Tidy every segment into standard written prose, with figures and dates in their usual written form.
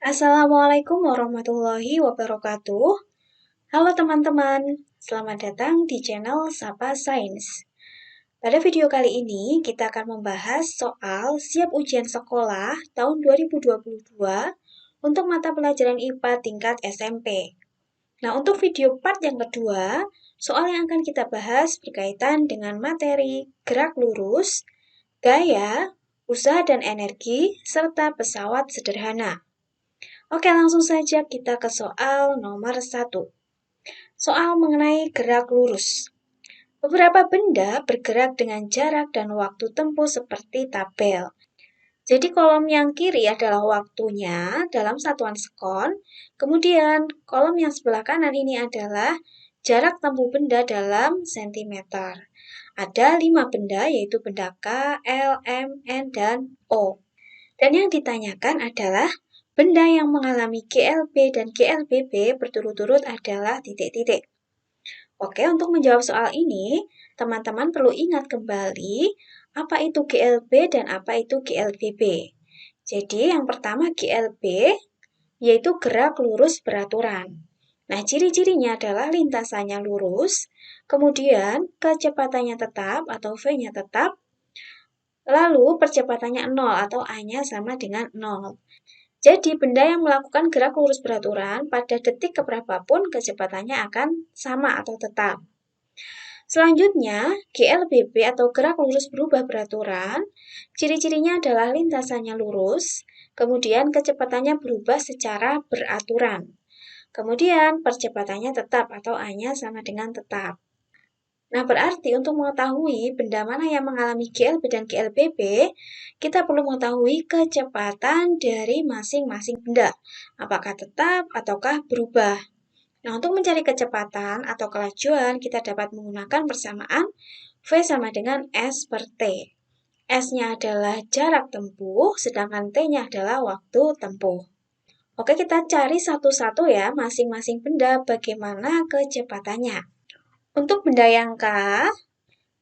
Assalamualaikum warahmatullahi wabarakatuh. Halo teman-teman, selamat datang di channel Sapa Sains. Pada video kali ini, kita akan membahas soal siap ujian sekolah tahun 2022 untuk mata pelajaran IPA tingkat SMP. Nah, untuk video part yang kedua, soal yang akan kita bahas berkaitan dengan materi gerak lurus, gaya, usaha dan energi, serta pesawat sederhana. Oke, langsung saja kita ke soal nomor 1. Soal mengenai gerak lurus. Beberapa benda bergerak dengan jarak dan waktu tempuh seperti tabel. Jadi kolom yang kiri adalah waktunya dalam satuan sekon, kemudian kolom yang sebelah kanan ini adalah jarak tempuh benda dalam sentimeter. Ada 5 benda yaitu benda K, L, M, N, dan O. Dan yang ditanyakan adalah benda yang mengalami GLB dan GLBB berturut-turut adalah titik-titik. Oke, untuk menjawab soal ini, teman-teman perlu ingat kembali apa itu GLB dan apa itu GLBB. Jadi, yang pertama GLB, yaitu gerak lurus beraturan. Nah, ciri-cirinya adalah lintasannya lurus, kemudian kecepatannya tetap atau V-nya tetap, lalu percepatannya 0 atau A-nya sama dengan 0. Jadi, benda yang melakukan gerak lurus beraturan pada detik keberapapun kecepatannya akan sama atau tetap. Selanjutnya, GLBB atau gerak lurus berubah beraturan, ciri-cirinya adalah lintasannya lurus, kemudian kecepatannya berubah secara beraturan. Kemudian, percepatannya tetap atau A-nya sama dengan tetap. Nah, berarti untuk mengetahui benda mana yang mengalami GLB dan GLBB, kita perlu mengetahui kecepatan dari masing-masing benda. Apakah tetap ataukah berubah. Nah, untuk mencari kecepatan atau kelajuan, kita dapat menggunakan persamaan V sama dengan S per T. S-nya adalah jarak tempuh, sedangkan T-nya adalah waktu tempuh. Oke, kita cari satu-satu ya, masing-masing benda bagaimana kecepatannya. Untuk benda yang K,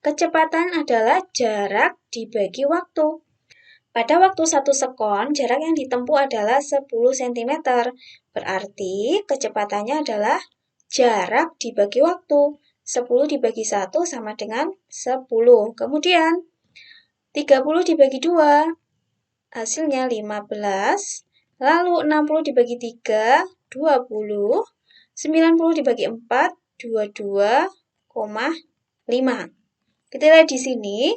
kecepatan adalah jarak dibagi waktu. Pada waktu 1 sekon, jarak yang ditempuh adalah 10 cm. Berarti kecepatannya adalah jarak dibagi waktu. 10 dibagi 1 sama dengan 10. Kemudian, 30 dibagi 2, hasilnya 15. Lalu 60 dibagi 3, 20. 90 dibagi 4, 22,5. Kita lihat di sini,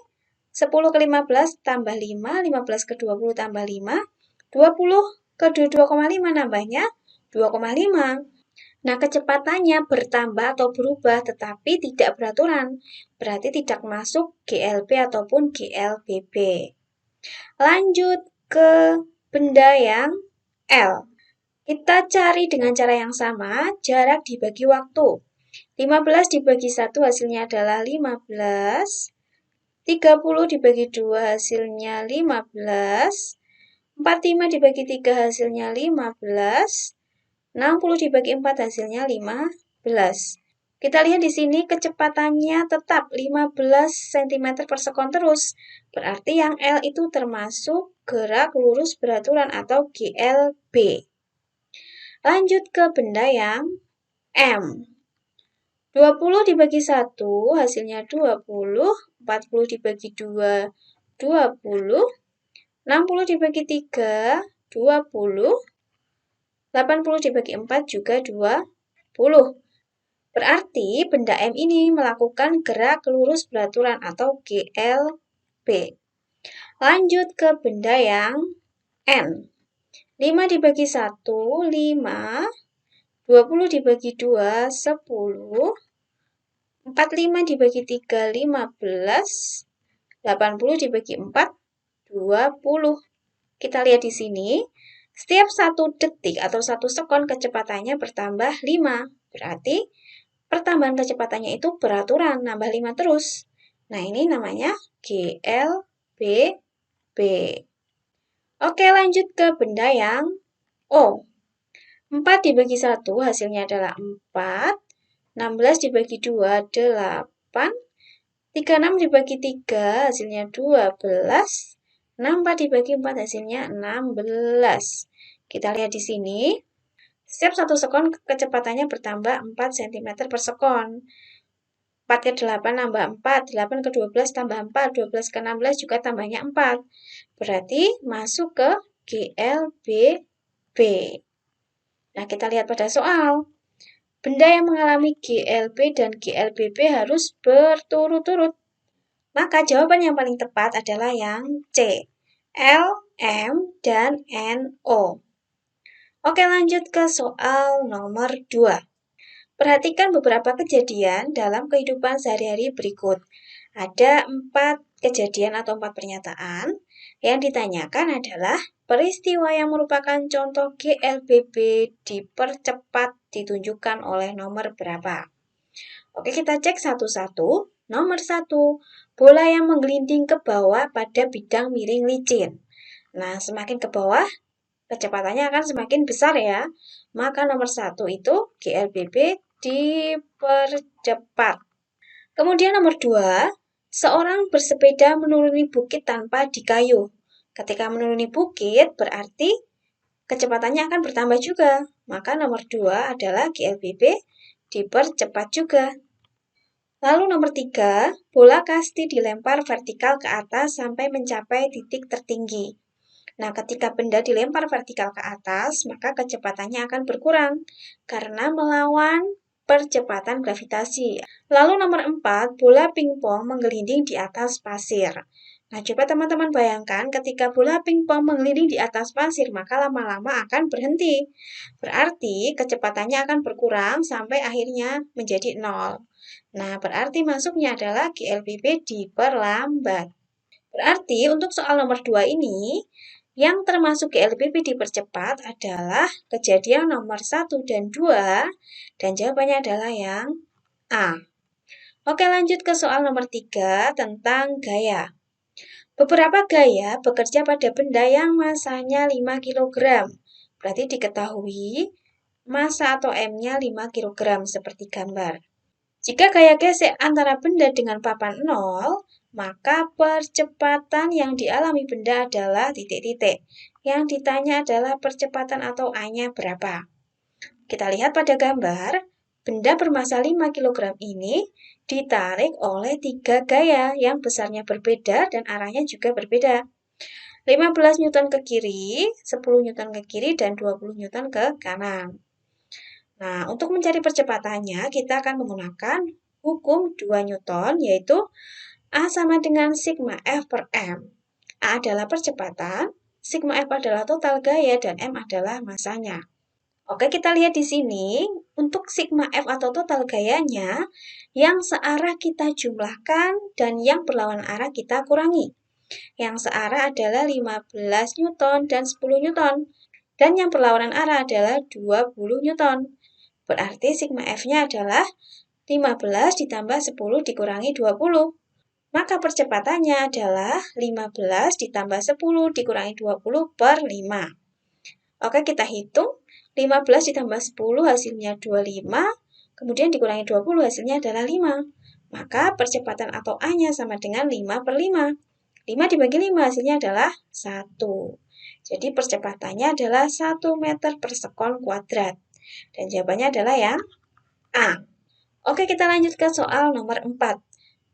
10 ke 15 tambah 5, 15 ke 20 tambah 5, 20 ke 22,5 nambahnya 2,5. Nah, kecepatannya bertambah atau berubah tetapi tidak beraturan, berarti tidak masuk GLB ataupun GLBB. Lanjut ke benda yang L. Kita cari dengan cara yang sama, jarak dibagi waktu. 15 dibagi 1 hasilnya adalah 15. 30 dibagi 2 hasilnya 15. 45 dibagi 3 hasilnya 15. 60 dibagi 4 hasilnya 15. Kita lihat di sini kecepatannya tetap 15 cm per sekon terus. Berarti yang L itu termasuk gerak lurus beraturan atau GLB. Lanjut ke benda yang M. 20 dibagi 1 hasilnya 20, 40 dibagi 2, 20, 60 dibagi 3, 20, 80 dibagi 4 juga 20. Berarti benda M ini melakukan gerak lurus beraturan atau GLB. Lanjut ke benda yang N. 5 dibagi 1, 5. 20 dibagi 2, 10. 45 dibagi 3, 15. 80 dibagi 4, 20. Kita lihat di sini, setiap 1 detik atau 1 sekon kecepatannya bertambah 5. Berarti pertambahan kecepatannya itu beraturan, nambah 5 terus. Nah, ini namanya GLBB. Oke, lanjut ke benda yang O. 4 dibagi 1 hasilnya adalah 4. 16 dibagi 2, 8. 36 dibagi 3 hasilnya 12. 64 dibagi 4 hasilnya 16. Kita lihat di sini, setiap 1 sekon kecepatannya bertambah 4 cm per sekon. 4 ke 8 tambah 4, 8 ke 12 tambah 4, 12 ke 16 juga tambahnya 4. Berarti masuk ke GLBB. Nah, kita lihat pada soal. Benda yang mengalami GLB dan GLBB harus berturut-turut. Maka jawaban yang paling tepat adalah yang C. L, M, dan NO. Oke, lanjut ke soal nomor 2. Perhatikan beberapa kejadian dalam kehidupan sehari-hari berikut. Ada 4 kejadian atau 4 pernyataan. Yang ditanyakan adalah peristiwa yang merupakan contoh GLBB dipercepat ditunjukkan oleh nomor berapa. Oke, kita cek satu-satu. Nomor 1, bola yang menggelinding ke bawah pada bidang miring licin. Nah, semakin ke bawah, kecepatannya akan semakin besar ya. Maka nomor 1 itu GLBB dipercepat. Kemudian nomor 2, seorang bersepeda menuruni bukit tanpa dikayuh. Ketika menuruni bukit berarti kecepatannya akan bertambah juga. Maka nomor 2 adalah GLBB dipercepat juga. Lalu nomor 3, bola kasti dilempar vertikal ke atas sampai mencapai titik tertinggi. Nah, ketika benda dilempar vertikal ke atas, maka kecepatannya akan berkurang karena melawan percepatan gravitasi. Lalu nomor 4, bola pingpong menggelinding di atas pasir. Nah, coba teman-teman bayangkan ketika bola pingpong menggelinding di atas pasir, maka lama-lama akan berhenti. Berarti kecepatannya akan berkurang sampai akhirnya menjadi 0. Nah, berarti masuknya adalah GLBB diperlambat. Berarti untuk soal nomor 2 ini, yang termasuk GLBB dipercepat adalah kejadian nomor 1 dan 2, dan jawabannya adalah yang A. Oke, lanjut ke soal nomor 3 tentang gaya. Beberapa gaya bekerja pada benda yang masanya 5 kg. Berarti diketahui massa atau M-nya 5 kg seperti gambar. Jika gaya gesek antara benda dengan papan 0, maka percepatan yang dialami benda adalah titik-titik. Yang ditanya adalah percepatan atau A-nya berapa. Kita lihat pada gambar, benda bermassa 5 kg ini ditarik oleh 3 gaya yang besarnya berbeda dan arahnya juga berbeda. 15 Newton ke kiri, 10 Newton ke kiri, dan 20 Newton ke kanan. Nah, untuk mencari percepatannya, kita akan menggunakan hukum 2 Newton, yaitu A sama dengan sigma F per M. A adalah percepatan, sigma F adalah total gaya, dan M adalah massanya. Oke, kita lihat di sini, untuk sigma F atau total gayanya, yang searah kita jumlahkan dan yang berlawanan arah kita kurangi. Yang searah adalah 15 Newton dan 10 Newton. Dan yang berlawanan arah adalah 20 Newton. Berarti sigma F-nya adalah 15 ditambah 10 dikurangi 20. Maka percepatannya adalah 15 ditambah 10 dikurangi 20 per 5. Oke, kita hitung. 15 ditambah 10 hasilnya 25, kemudian dikurangi 20 hasilnya adalah 5. Maka percepatan atau A-nya sama dengan 5 per 5. 5 dibagi 5 hasilnya adalah 1. Jadi percepatannya adalah 1 meter per sekon kuadrat. Dan jawabannya adalah yang A. Oke, kita lanjut ke soal nomor 4.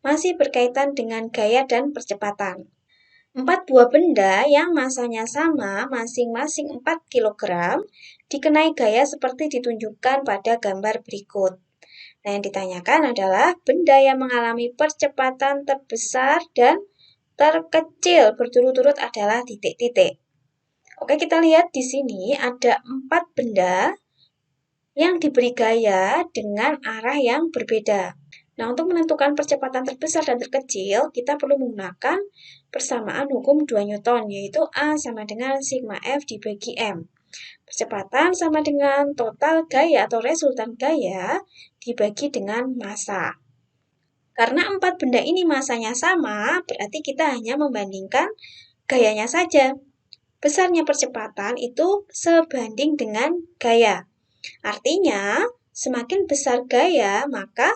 Masih berkaitan dengan gaya dan percepatan. 4 buah benda yang masanya sama, masing-masing 4 kg, dikenai gaya seperti ditunjukkan pada gambar berikut. Nah, yang ditanyakan adalah benda yang mengalami percepatan terbesar dan terkecil berturut-turut adalah titik-titik. Oke, kita lihat di sini ada 4 benda yang diberi gaya dengan arah yang berbeda. Nah, untuk menentukan percepatan terbesar dan terkecil, kita perlu menggunakan persamaan hukum 2 Newton, yaitu A sama dengan sigma F dibagi M. Percepatan sama dengan total gaya atau resultan gaya dibagi dengan massa. Karena 4 benda ini massanya sama, berarti kita hanya membandingkan gayanya saja. Besarnya percepatan itu sebanding dengan gaya. Artinya, semakin besar gaya, maka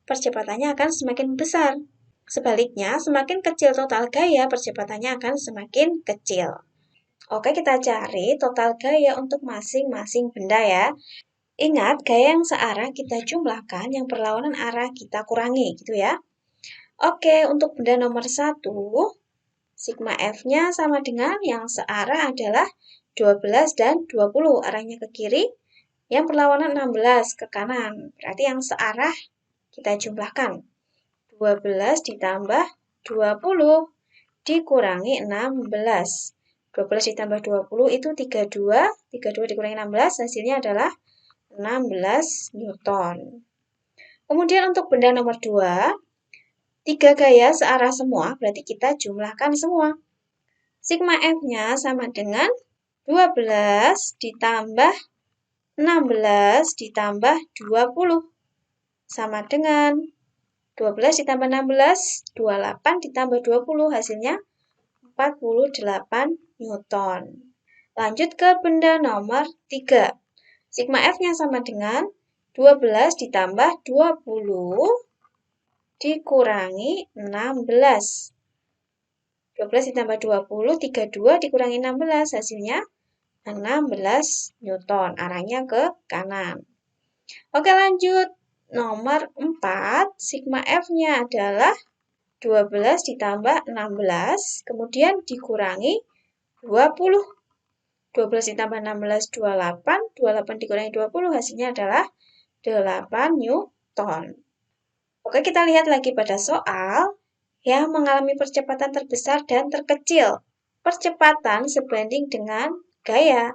percepatannya akan semakin besar. Sebaliknya, semakin kecil total gaya, percepatannya akan semakin kecil. Oke, kita cari total gaya untuk masing-masing benda ya. Ingat, gaya yang searah kita jumlahkan, yang berlawanan arah kita kurangi, gitu ya. Oke, untuk benda nomor 1, sigma F-nya sama dengan yang searah adalah 12 dan 20. Arahnya ke kiri, yang berlawanan 16 ke kanan. Berarti yang searah kita jumlahkan. 12 ditambah 20 dikurangi 16. 12 ditambah 20 itu 32. 32 dikurangi 16 hasilnya adalah 16 Newton. Kemudian untuk benda nomor 2, 3 gaya searah semua, berarti kita jumlahkan semua. Sigma F-nya sama dengan 12 ditambah 16 ditambah 20. Sama dengan 12 ditambah 16, 28 ditambah 20, hasilnya 48 Newton. Lanjut ke benda nomor 3. Sigma F-nya sama dengan 12 ditambah 20 dikurangi 16. 12 ditambah 20, 32 dikurangi 16, hasilnya 16 Newton. Arahnya ke kanan. Oke, lanjut. Nomor 4, sigma F-nya adalah 12 ditambah 16, kemudian dikurangi 20. 12 ditambah 16, 28. 28 dikurangi 20, hasilnya adalah 8 Newton. Oke, kita lihat lagi pada soal yang mengalami percepatan terbesar dan terkecil. Percepatan sebanding dengan gaya.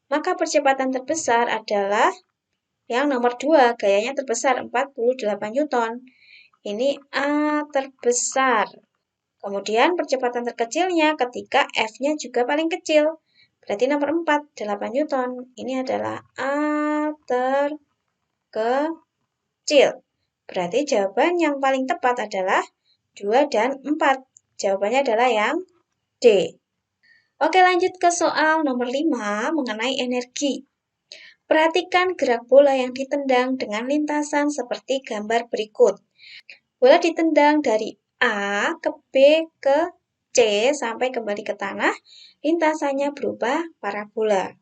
Maka percepatan terbesar adalah yang nomor 2, gayanya terbesar 48 Newton. Ini A terbesar. Kemudian percepatan terkecilnya ketika F-nya juga paling kecil. Berarti nomor 4, 8 Newton. Ini adalah A terkecil. Berarti jawaban yang paling tepat adalah 2 dan 4. Jawabannya adalah yang D. Oke, lanjut ke soal nomor 5 mengenai energi. Perhatikan gerak bola yang ditendang dengan lintasan seperti gambar berikut. Bola ditendang dari A ke B ke C sampai kembali ke tanah, lintasannya berubah parabola.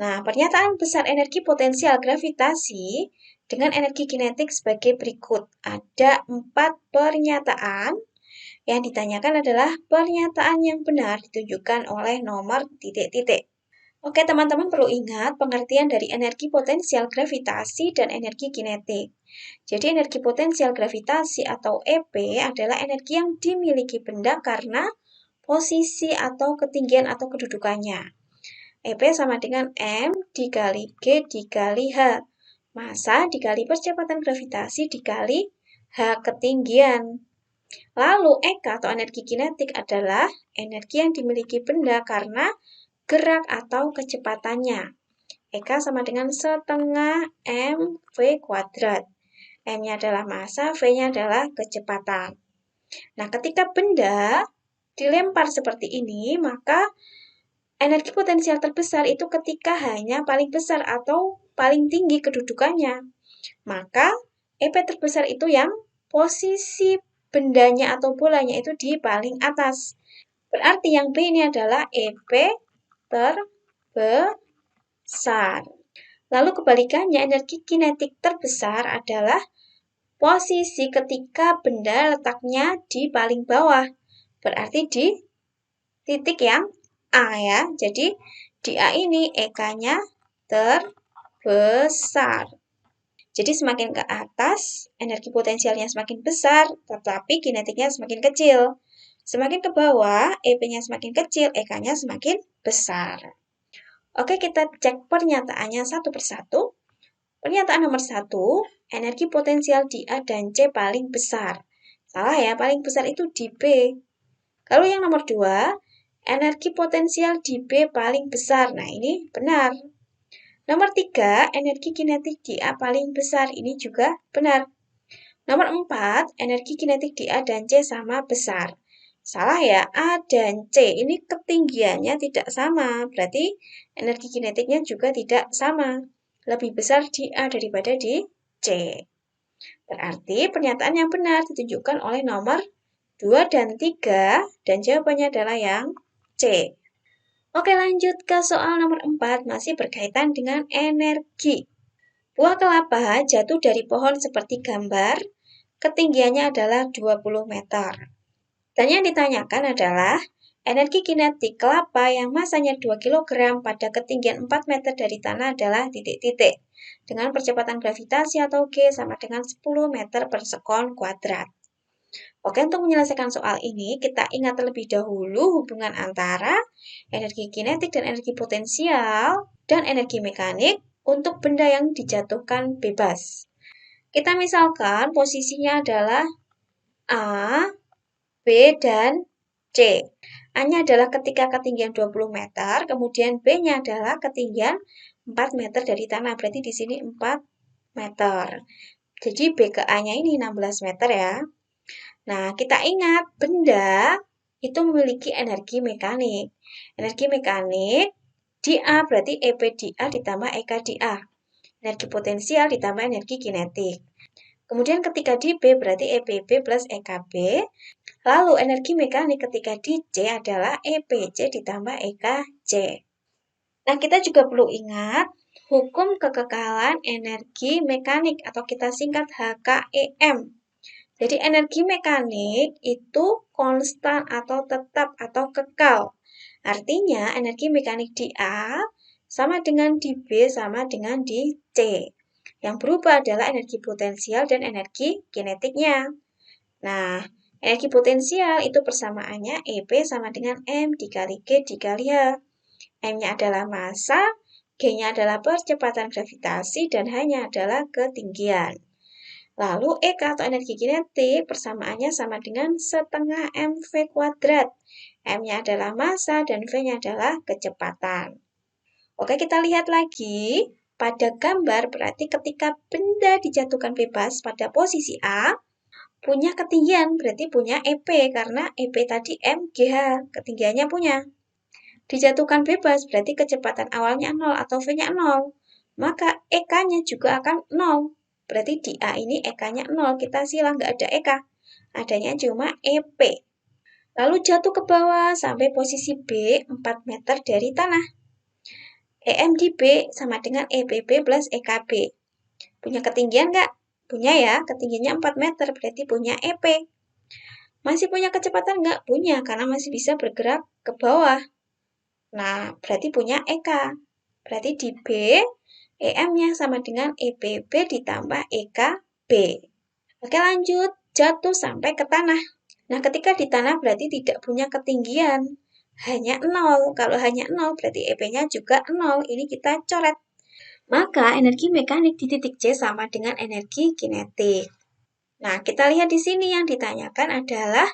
Nah, pernyataan besar energi potensial gravitasi dengan energi kinetik sebagai berikut. Ada 4 pernyataan. Yang ditanyakan adalah pernyataan yang benar ditunjukkan oleh nomor titik-titik. Oke, teman-teman perlu ingat pengertian dari energi potensial gravitasi dan energi kinetik. Jadi energi potensial gravitasi atau EP adalah energi yang dimiliki benda karena posisi atau ketinggian atau kedudukannya. EP sama dengan M dikali G dikali H. Massa dikali percepatan gravitasi dikali H ketinggian. Lalu EK atau energi kinetik adalah energi yang dimiliki benda karena gerak atau kecepatannya. EK sama dengan setengah mv kuadrat. M-nya adalah massa, V-nya adalah kecepatan. Nah, ketika benda dilempar seperti ini, maka energi potensial terbesar itu ketika hanya paling besar atau paling tinggi kedudukannya. Maka EP terbesar itu yang posisi bendanya atau bolanya itu di paling atas. Berarti yang B ini adalah EP terbesar. Lalu kebalikannya, energi kinetik terbesar adalah posisi ketika benda letaknya di paling bawah. Berarti di titik yang A ya. Jadi di A ini EK-nya terbesar. Jadi semakin ke atas, energi potensialnya semakin besar, tetapi kinetiknya semakin kecil. Semakin ke bawah, EP-nya semakin kecil, EK-nya semakin besar. Oke, kita cek pernyataannya satu persatu. Pernyataan nomor 1, energi potensial di A dan C paling besar. Salah ya, paling besar itu di B. Kalau yang nomor 2, energi potensial di B paling besar. Nah, ini benar. Nomor 3, energi kinetik di A paling besar. Ini juga benar. Nomor 4, energi kinetik di A dan C sama besar. Salah ya, A dan C ini ketinggiannya tidak sama. Berarti energi kinetiknya juga tidak sama. Lebih besar di A daripada di C. Berarti pernyataan yang benar ditunjukkan oleh nomor 2 dan 3 dan jawabannya adalah yang C. Oke, lanjut ke soal nomor 4, masih berkaitan dengan energi. Buah kelapa jatuh dari pohon seperti gambar, ketinggiannya adalah 20 meter. Dan yang ditanyakan adalah energi kinetik kelapa yang masanya 2 kg pada ketinggian 4 meter dari tanah adalah titik-titik. Dengan percepatan gravitasi atau G sama dengan 10 meter per sekon kuadrat. Oke, untuk menyelesaikan soal ini, kita ingat terlebih dahulu hubungan antara energi kinetik dan energi potensial dan energi mekanik untuk benda yang dijatuhkan bebas. Kita misalkan posisinya adalah A, B, dan C. A-nya adalah ketika ketinggian 20 meter, kemudian B-nya adalah ketinggian 4 meter dari tanah. Berarti di sini 4 meter. Jadi B ke A-nya ini 16 meter ya. Nah, kita ingat benda itu memiliki energi mekanik. Energi mekanik di A berarti EP di A ditambah EK di A. Energi potensial ditambah energi kinetik. Kemudian ketika di B berarti EPB plus EKB. Lalu energi mekanik ketika di C adalah EPC ditambah EKC. Nah, kita juga perlu ingat hukum kekekalan energi mekanik atau kita singkat HKEM. Jadi energi mekanik itu konstan atau tetap atau kekal. Artinya energi mekanik di A sama dengan di B sama dengan di C. Yang berubah adalah energi potensial dan energi kinetiknya. Nah, energi potensial itu persamaannya EP sama dengan M dikali G dikali H. M-nya adalah massa, G-nya adalah percepatan gravitasi, dan H-nya adalah ketinggian. Lalu EK atau energi kinetik persamaannya sama dengan setengah mv kuadrat. M-nya adalah massa dan V-nya adalah kecepatan. Oke, kita lihat lagi. Pada gambar berarti ketika benda dijatuhkan bebas pada posisi A, punya ketinggian berarti punya EP karena EP tadi MGH, ketinggiannya punya. Dijatuhkan bebas berarti kecepatan awalnya 0 atau V-nya 0. Maka EK-nya juga akan 0. Berarti di A ini EK-nya 0. Kita silang nggak ada EK. Adanya cuma EP. Lalu jatuh ke bawah sampai posisi B 4 meter dari tanah. EM di B sama dengan EPB plus EKB. Punya ketinggian nggak? Punya ya, ketinggiannya 4 meter berarti punya EP. Masih punya kecepatan nggak? Punya, karena masih bisa bergerak ke bawah. Nah, berarti punya EK. Berarti di B, EM-nya sama dengan EPB ditambah EKB. Oke, lanjut. Jatuh sampai ke tanah. Nah, ketika di tanah berarti tidak punya ketinggian. Hanya 0. Kalau hanya 0, berarti EP-nya juga 0. Ini kita coret. Maka energi mekanik di titik C sama dengan energi kinetik. Nah, kita lihat di sini yang ditanyakan adalah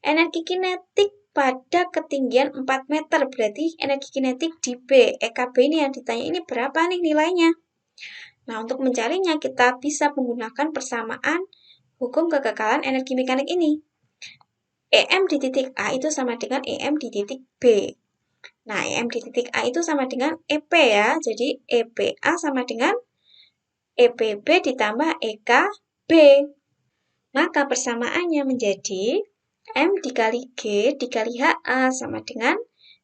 energi kinetik pada ketinggian 4 meter. Berarti energi kinetik di B. EKB ini yang ditanya ini berapa nih nilainya? Nah, untuk mencarinya kita bisa menggunakan persamaan hukum kekekalan energi mekanik ini. EM di titik A itu sama dengan EM di titik B. Nah, EM di titik A itu sama dengan EP ya. Jadi EPA sama dengan EPB ditambah EKB. Maka persamaannya menjadi M dikali G dikali HA sama dengan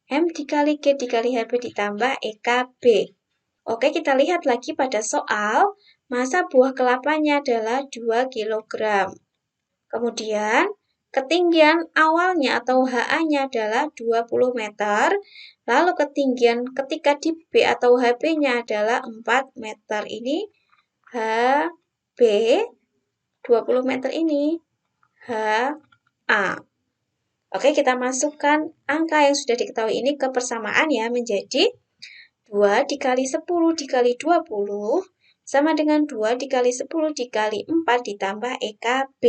M dikali G dikali HB ditambah EKB. Oke, kita lihat lagi pada soal. Massa buah kelapanya adalah 2 kg. Kemudian, ketinggian awalnya atau HA-nya adalah 20 meter. Lalu ketinggian ketika di B atau HB-nya adalah 4 meter. Ini HB 20 meter ini HA. Oke, kita masukkan angka yang sudah diketahui ini ke persamaan ya, menjadi 2 dikali 10 dikali 20 sama dengan 2 dikali 10 dikali 4 ditambah EKB.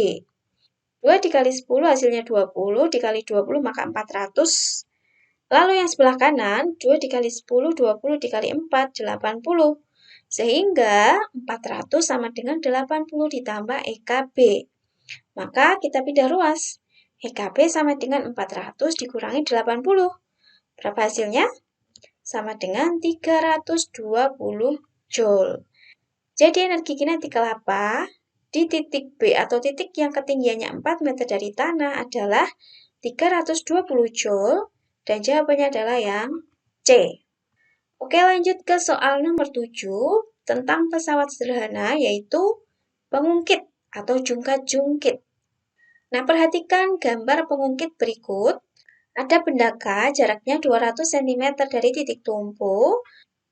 2 dikali 10 hasilnya 20, dikali 20 maka 400. Lalu yang sebelah kanan, 2 dikali 10, 20 dikali 4, 80. Sehingga 400 sama dengan 80 ditambah EKB. Maka kita pindah ruas. EKB sama dengan 400 dikurangi 80. Berapa hasilnya? Sama dengan 320 Joule. Jadi energi kinetik kelapa di titik B atau titik yang ketinggiannya 4 meter dari tanah adalah 320 Joule dan jawabannya adalah yang C. Oke, lanjut ke soal nomor 7 tentang pesawat sederhana, yaitu pengungkit atau jungkat-jungkit. Nah, perhatikan gambar pengungkit berikut. Ada benda K, jaraknya 200 cm dari titik tumpu.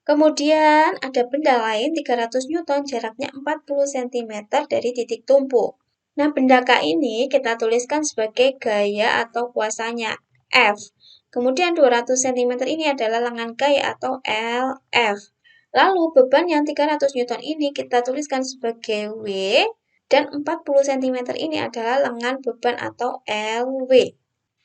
Kemudian ada benda lain 300 Newton, jaraknya 40 cm dari titik tumpu. Nah, benda K ini kita tuliskan sebagai gaya atau kuasanya F. Kemudian 200 cm ini adalah lengan gaya atau LF. Lalu beban yang 300 Newton ini kita tuliskan sebagai W. Dan 40 cm ini adalah lengan beban atau LW.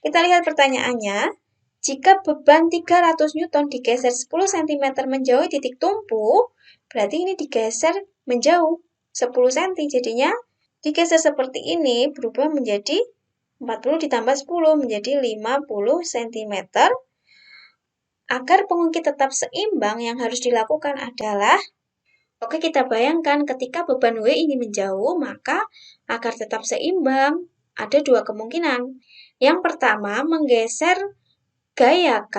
Kita lihat pertanyaannya. Jika beban 300 Newton digeser 10 cm menjauhi titik tumpu, berarti ini digeser menjauh 10 cm. Jadinya digeser seperti ini berubah menjadi 40 ditambah 10 menjadi 50 cm. Agar pengungkit tetap seimbang, yang harus dilakukan adalah, oke, kita bayangkan ketika beban W ini menjauh, maka agar tetap seimbang, ada dua kemungkinan. Yang pertama, menggeser gaya K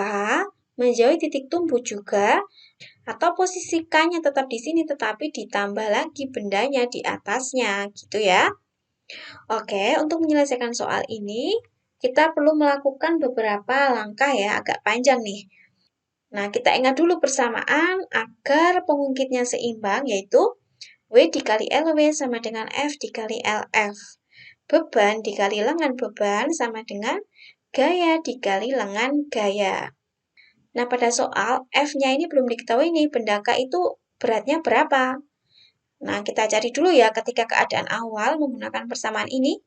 menjauhi titik tumpu juga, atau posisi K-nya tetap di sini tetapi ditambah lagi bendanya di atasnya, gitu ya. Oke, untuk menyelesaikan soal ini, kita perlu melakukan beberapa langkah ya, agak panjang nih. Nah, kita ingat dulu persamaan agar pengungkitnya seimbang, yaitu W dikali LW sama dengan F dikali LF. Beban dikali lengan beban sama dengan gaya dikali lengan gaya. Nah, pada soal F-nya ini belum diketahui nih, benda K itu beratnya berapa. Nah, kita cari dulu ya ketika keadaan awal menggunakan persamaan ini.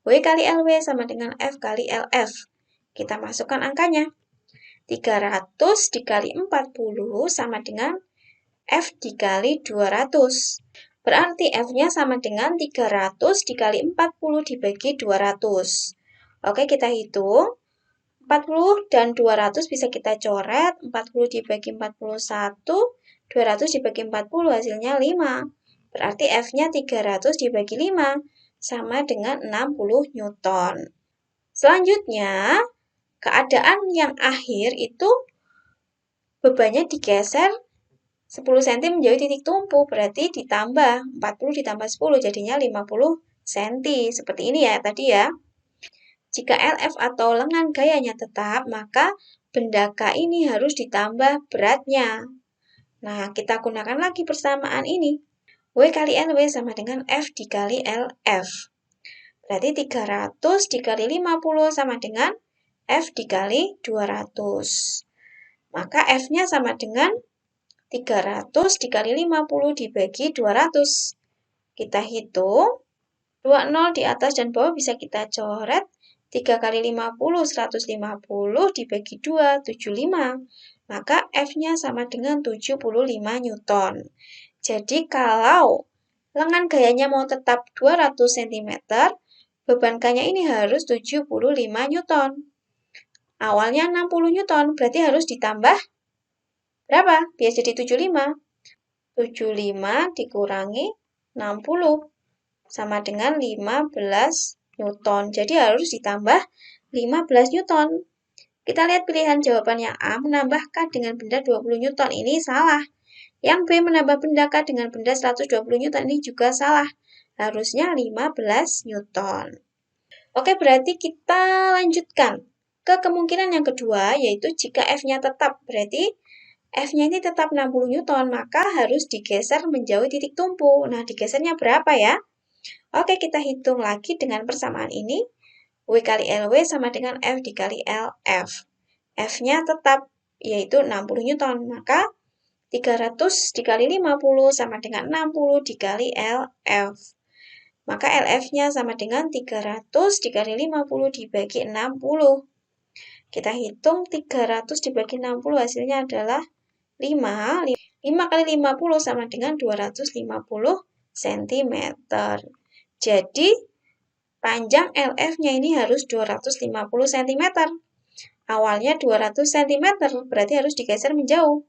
W kali LW sama dengan F kali LF. Kita masukkan angkanya. 300 dikali 40 sama dengan F dikali 200. Berarti F-nya sama dengan 300 dikali 40 dibagi 200. Oke, kita hitung. 40 dan 200 bisa kita coret. 40 dibagi 41, 200 dibagi 40, hasilnya 5. Berarti F-nya 300 dibagi 5, sama dengan 60 Newton. Selanjutnya, keadaan yang akhir itu bebannya digeser 10 cm menjauhi titik tumpu, berarti ditambah 40 ditambah 10, jadinya 50 cm. Seperti ini ya tadi ya. Jika LF atau lengan gayanya tetap, maka benda K ini harus ditambah beratnya. Nah, kita gunakan lagi persamaan ini. W kali LW sama dengan F dikali LF. Berarti 300 dikali 50 sama dengan F dikali 200. Maka F-nya sama dengan 300 dikali 50 dibagi 200. Kita hitung. 20 di atas dan bawah bisa kita coret. 3 kali 50, 150 dibagi 2, 75. Maka F-nya sama dengan 75 Newton. Jadi kalau lengan gayanya mau tetap 200 cm, beban K-nya ini harus 75 Newton. Awalnya 60 Newton, berarti harus ditambah berapa? Biar jadi 75. 75 dikurangi 60 sama dengan 15 Newton. Jadi harus ditambah 15 Newton. Kita lihat pilihan jawabannya A, menambahkan dengan benda 20 Newton. Ini salah. Yang B, menambah benda K dengan benda 120 Newton. Ini juga salah. Harusnya 15 Newton. Oke, berarti kita lanjutkan ke kemungkinan yang kedua, yaitu jika F-nya tetap. Berarti F-nya ini tetap 60 Newton, maka harus digeser menjauhi titik tumpu. Nah, digesernya berapa ya? Oke, kita hitung lagi dengan persamaan ini. W kali LW sama dengan F dikali LF. F-nya tetap, yaitu 60 Newton. Maka 300 dikali 50 sama dengan 60 dikali LF. Maka LF-nya sama dengan 300 dikali 50 dibagi 60. Kita hitung 300 dibagi 60, hasilnya adalah 5. 5 kali 50 sama dengan 250 cm. Jadi, panjang LF-nya ini harus 250 cm. Awalnya 200 cm, berarti harus digeser menjauh.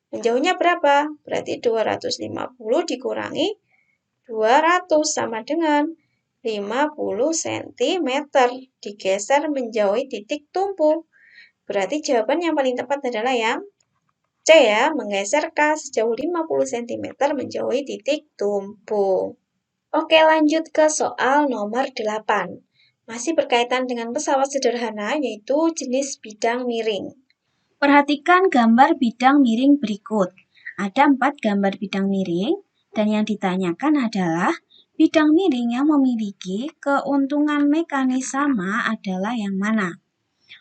Menjauhnya berapa? Berarti 250 dikurangi 200 sama dengan 50 cm. Digeser menjauhi titik tumpu. Berarti jawaban yang paling tepat adalah yang C ya, menggeser K sejauh 50 cm menjauhi titik tumpu. Oke, lanjut ke soal nomor 8. Masih berkaitan dengan pesawat sederhana, yaitu jenis bidang miring. Perhatikan gambar bidang miring berikut. Ada 4 gambar bidang miring, dan yang ditanyakan adalah bidang miring yang memiliki keuntungan mekanis sama adalah yang mana?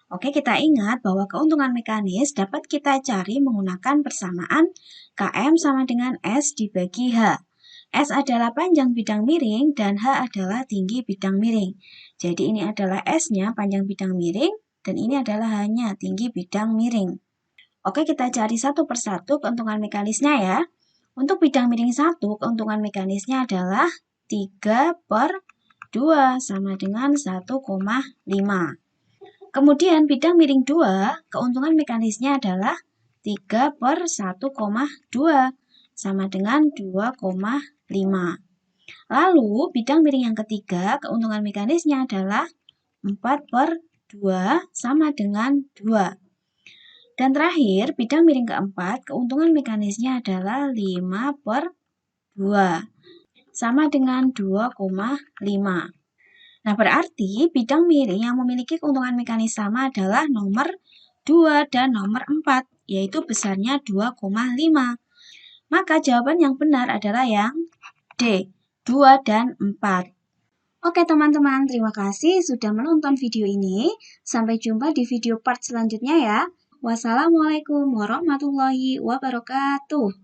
Oke, kita ingat bahwa keuntungan mekanis dapat kita cari menggunakan persamaan Km sama dengan S dibagi H. S adalah panjang bidang miring dan H adalah tinggi bidang miring. Jadi ini adalah S-nya panjang bidang miring dan ini adalah H-nya tinggi bidang miring. Oke, kita cari satu persatu keuntungan mekanisnya ya. Untuk bidang miring 1, keuntungan mekanisnya adalah 3/2 sama dengan 1,5. Kemudian bidang miring 2, keuntungan mekanisnya adalah 3/1,2 sama dengan 2,5. Lalu bidang miring yang ketiga, keuntungan mekanisnya adalah 4/2 sama dengan 2. Dan terakhir, bidang miring keempat, keuntungan mekanisnya adalah 5/2 sama dengan 2,5. Nah, berarti bidang miring yang memiliki keuntungan mekanis sama adalah nomor 2 dan nomor 4, yaitu besarnya 2,5. Maka jawaban yang benar adalah yang D, 2 dan 4. Oke teman-teman, terima kasih sudah menonton video ini. Sampai jumpa di video part selanjutnya ya. Wassalamualaikum warahmatullahi wabarakatuh.